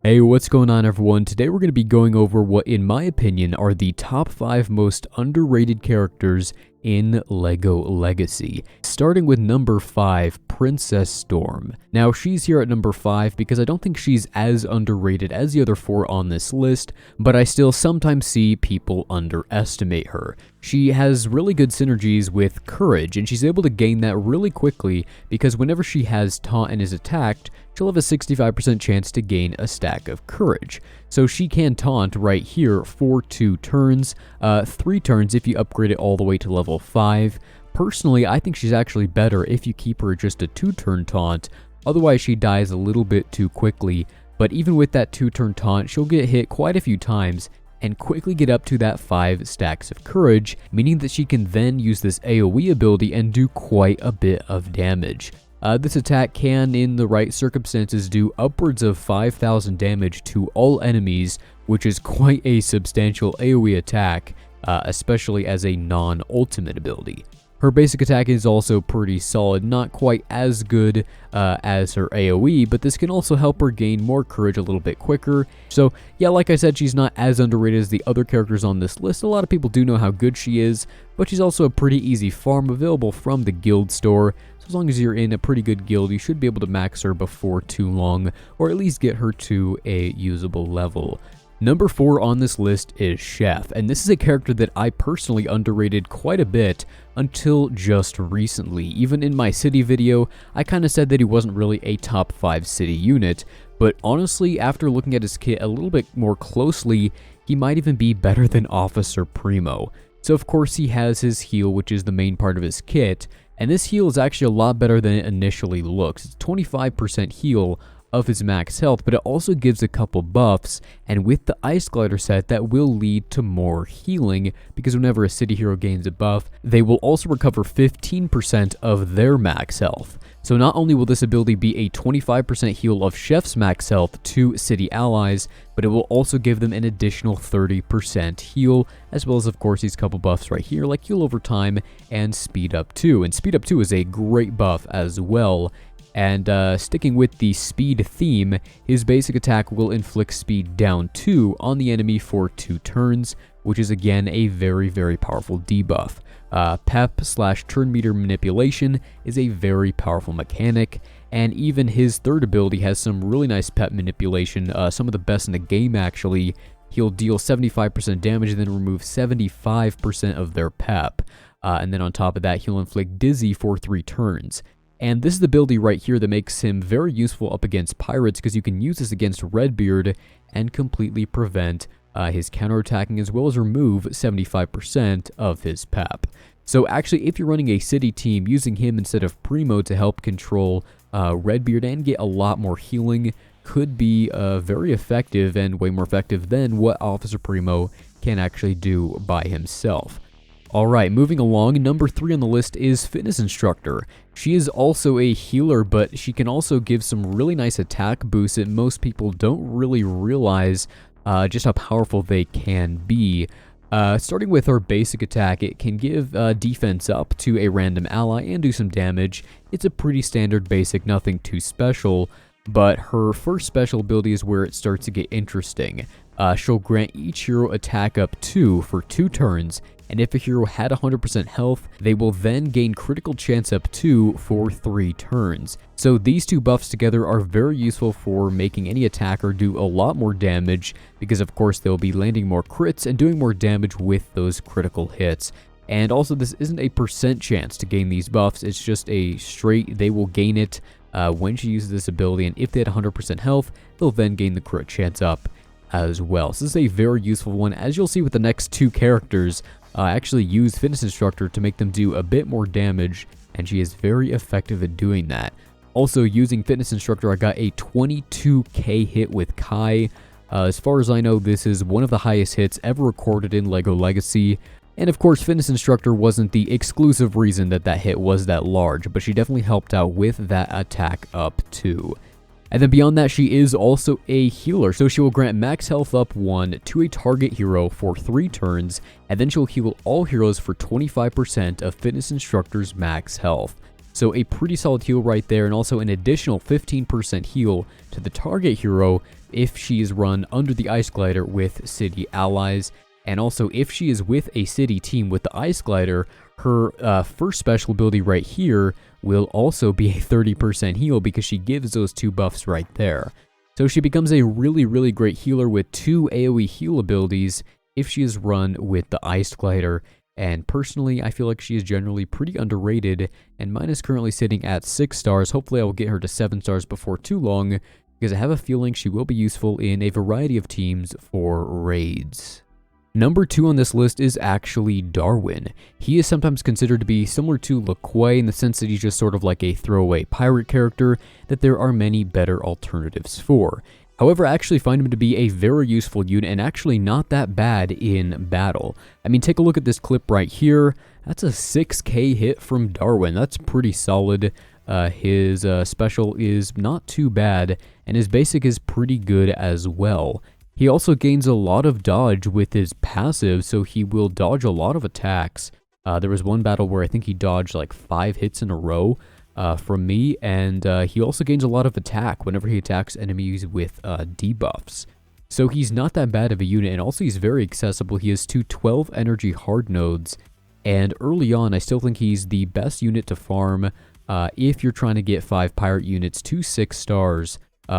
Hey, what's going on everyone? Today we're going to be going over what, in my opinion, are the top 5 most underrated characters in LEGO Legacy. Starting with number 5, Princess Storm. Now, she's here at number 5 because I don't think she's as underrated as the other 4 on this list, but I still sometimes see people underestimate her. She has really good synergies with Courage, and she's able to gain that really quickly because whenever she has Taunt and is attacked, she'll have a 65% chance to gain a stack of Courage. So she can Taunt right here for 2 turns, 3 turns if you upgrade it all the way to level 5. Personally, I think she's actually better if you keep her just a 2-turn Taunt, otherwise she dies a little bit too quickly. But even with that 2-turn Taunt, she'll get hit quite a few times and quickly get up to that 5 stacks of Courage, meaning that she can then use this AoE ability and do quite a bit of damage. This attack can, in the right circumstances, do upwards of 5,000 damage to all enemies, which is quite a substantial AoE attack, especially as a non-ultimate ability. Her basic attack is also pretty solid, not quite as good as her AoE, but this can also help her gain more Courage a little bit quicker. So yeah, like I said, she's not as underrated as the other characters on this list. A lot of people do know how good she is, but she's also a pretty easy farm available from the guild store. So as long as you're in a pretty good guild, you should be able to max her before too long, or at least get her to a usable level. Number 4 on this list is Chef, and this is a character that I personally underrated quite a bit until just recently. Even in my city video, I kind of said that he wasn't really a top 5 city unit, but honestly, after looking at his kit a little bit more closely, he might even be better than Officer Primo. So of course he has his heal, which is the main part of his kit, and this heal is actually a lot better than it initially looks. It's 25% heal of his max health, but it also gives a couple buffs, and with the Ice Glider set, that will lead to more healing, because whenever a city hero gains a buff, they will also recover 15% of their max health. So not only will this ability be a 25% heal of Chef's max health to city allies, but it will also give them an additional 30% heal, as well as of course these couple buffs right here, like heal over time and speed up 2. And speed up 2 is a great buff as well. And sticking with the speed theme, his basic attack will inflict speed down 2 on the enemy for 2 turns, which is again a very powerful debuff. Pep/turn meter manipulation is a very powerful mechanic, and even his third ability has some really nice pep manipulation, some of the best in the game actually. He'll deal 75% damage and then remove 75% of their pep, and then on top of that he'll inflict dizzy for 3 turns. And this is the ability right here that makes him very useful up against pirates, because you can use this against Redbeard and completely prevent his counterattacking, as well as remove 75% of his pep. So actually, if you're running a city team, using him instead of Primo to help control Redbeard and get a lot more healing could be very effective, and way more effective than what Officer Primo can actually do by himself. Alright, moving along, number 3 on the list is Fitness Instructor. She is also a healer, but she can also give some really nice attack boosts that most people don't really realize just how powerful they can be. Starting with her basic attack, it can give defense up to a random ally and do some damage. It's a pretty standard basic, nothing too special, but her first special ability is where it starts to get interesting. She'll grant each hero attack up 2 for 2 turns, and if a hero had 100% health, they will then gain critical chance up 2 for 3 turns. So these 2 buffs together are very useful for making any attacker do a lot more damage, because of course they'll be landing more crits and doing more damage with those critical hits. And also, this isn't a percent chance to gain these buffs, it's just a straight, they will gain it when she uses this ability, and if they had 100% health, they'll then gain the crit chance up as well. So this is a very useful one. As you'll see with the next 2 characters, actually use Fitness Instructor to make them do a bit more damage, and she is very effective at doing that. Also, using Fitness Instructor, I got a 22k hit with Kai. As far as I know, this is one of the highest hits ever recorded in LEGO Legacy. And of course, Fitness Instructor wasn't the exclusive reason that that hit was that large, but she definitely helped out with that attack up too. And then beyond that, she is also a healer, so she will grant max health up 1 to a target hero for 3 turns, and then she'll heal all heroes for 25% of Fitness Instructor's max health. So a pretty solid heal right there, and also an additional 15% heal to the target hero if she is run under the Ice Glider with city allies. And also, if she is with a city team with the Ice Glider, her first special ability right here will also be a 30% heal because she gives those 2 buffs right there. So she becomes a really, really great healer with 2 AoE heal abilities if she is run with the Ice Glider. And personally, I feel like she is generally pretty underrated, and mine is currently sitting at 6 stars. Hopefully I will get her to 7 stars before too long, because I have a feeling she will be useful in a variety of teams for raids. Number 2 on this list is actually Darwin. He is sometimes considered to be similar to LeQuay in the sense that he's just sort of like a throwaway pirate character that there are many better alternatives for. However, I actually find him to be a very useful unit and actually not that bad in battle. I mean, take a look at this clip right here. That's a 6k hit from Darwin. That's pretty solid. His special is not too bad, and his basic is pretty good as well. He also gains a lot of dodge with his passive, so he will dodge a lot of attacks. There was one battle where I think he dodged like 5 hits in a row from me, and he also gains a lot of attack whenever he attacks enemies with debuffs. So he's not that bad of a unit, and also he's very accessible. He has 2 12 energy hard nodes, and early on I still think he's the best unit to farm if you're trying to get 5 pirate units to 6 stars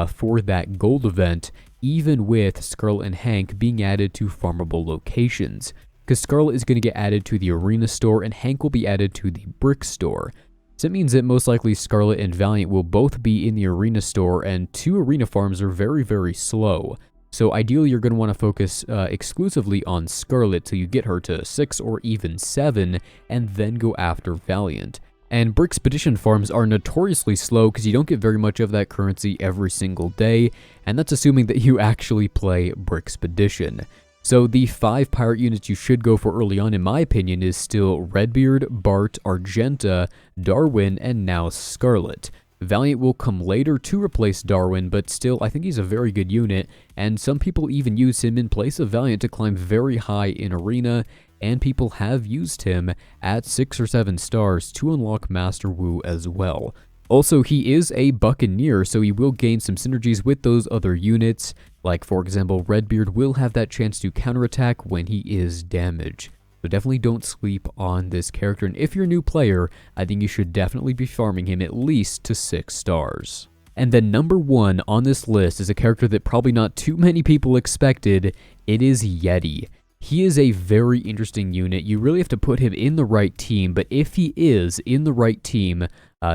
for that gold event, even with Scarlet and Hank being added to farmable locations. Because Scarlet is going to get added to the Arena store, and Hank will be added to the Brick store. So that means that most likely Scarlet and Valiant will both be in the Arena store, and 2 Arena farms are very, very slow. So ideally you're going to want to focus exclusively on Scarlet till you get her to 6 or even 7, and then go after Valiant. And Brickspedition farms are notoriously slow because you don't get very much of that currency every single day, and that's assuming that you actually play Brickspedition. So the 5 pirate units you should go for early on, in my opinion, is still Redbeard, Bart, Argenta, Darwin, and now Scarlet. Valiant will come later to replace Darwin, but still, I think he's a very good unit, and some people even use him in place of Valiant to climb very high in Arena, and people have used him at 6 or 7 stars to unlock Master Wu as well. Also, he is a Buccaneer, so he will gain some synergies with those other units, like for example, Redbeard will have that chance to counterattack when he is damaged. So definitely don't sleep on this character, and if you're a new player, I think you should definitely be farming him at least to 6 stars. And then number 1 on this list is a character that probably not too many people expected. It is Yeti. He is a very interesting unit. You really have to put him in the right team, but if he is in the right team,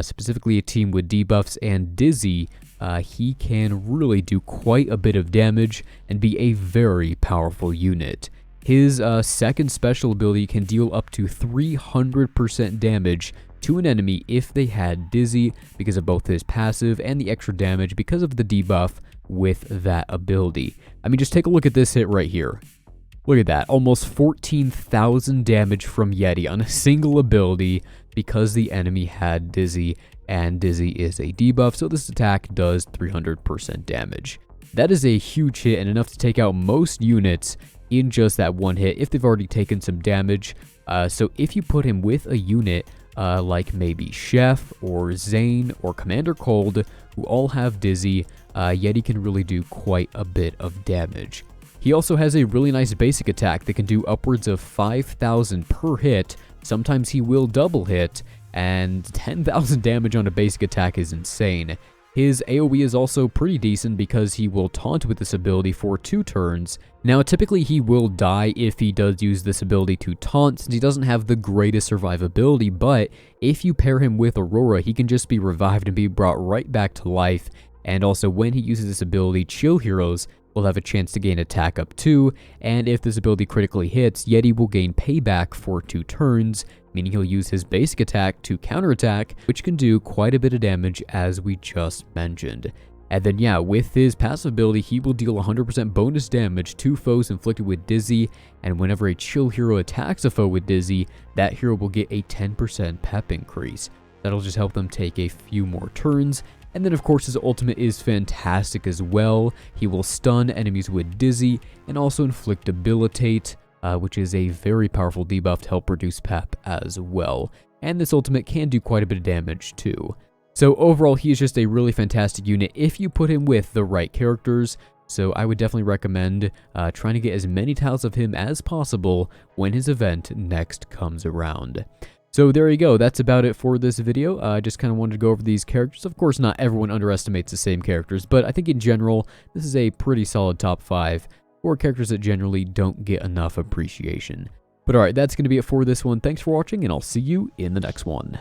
specifically a team with debuffs and Dizzy, he can really do quite a bit of damage and be a very powerful unit. His second special ability can deal up to 300% damage to an enemy if they had Dizzy because of both his passive and the extra damage because of the debuff with that ability. I mean, just take a look at this hit right here. Look at that, almost 14,000 damage from Yeti on a single ability because the enemy had Dizzy, and Dizzy is a debuff, so this attack does 300% damage. That is a huge hit and enough to take out most units in just that one hit if they've already taken some damage. So if you put him with a unit like maybe Chef or Zane or Commander Cold, who all have Dizzy, Yeti can really do quite a bit of damage. He also has a really nice basic attack that can do upwards of 5,000 per hit. Sometimes he will double hit, and 10,000 damage on a basic attack is insane. His AoE is also pretty decent because he will taunt with this ability for 2 turns. Now, typically he will die if he does use this ability to taunt, since he doesn't have the greatest survivability, but if you pair him with Aurora, he can just be revived and be brought right back to life. And also, when he uses this ability, chill heroes will have a chance to gain attack up 2, and if this ability critically hits, Yeti will gain payback for 2 turns, meaning he'll use his basic attack to counterattack, which can do quite a bit of damage as we just mentioned. And then yeah, with his passive ability, he will deal 100% bonus damage to foes inflicted with Dizzy, and whenever a chill hero attacks a foe with Dizzy, that hero will get a 10% pep increase. That'll just help them take a few more turns. And then of course his ultimate is fantastic as well. He will stun enemies with Dizzy and also inflict debilitate, which is a very powerful debuff to help reduce pep as well. and this ultimate can do quite a bit of damage too. So overall, he is just a really fantastic unit if you put him with the right characters. So I would definitely recommend trying to get as many tiles of him as possible when his event next comes around. So there you go, that's about it for this video. I just kind of wanted to go over these characters. Of course, not everyone underestimates the same characters, but I think in general, this is a pretty solid top 5 for characters that generally don't get enough appreciation. But alright, that's going to be it for this one. Thanks for watching, and I'll see you in the next one.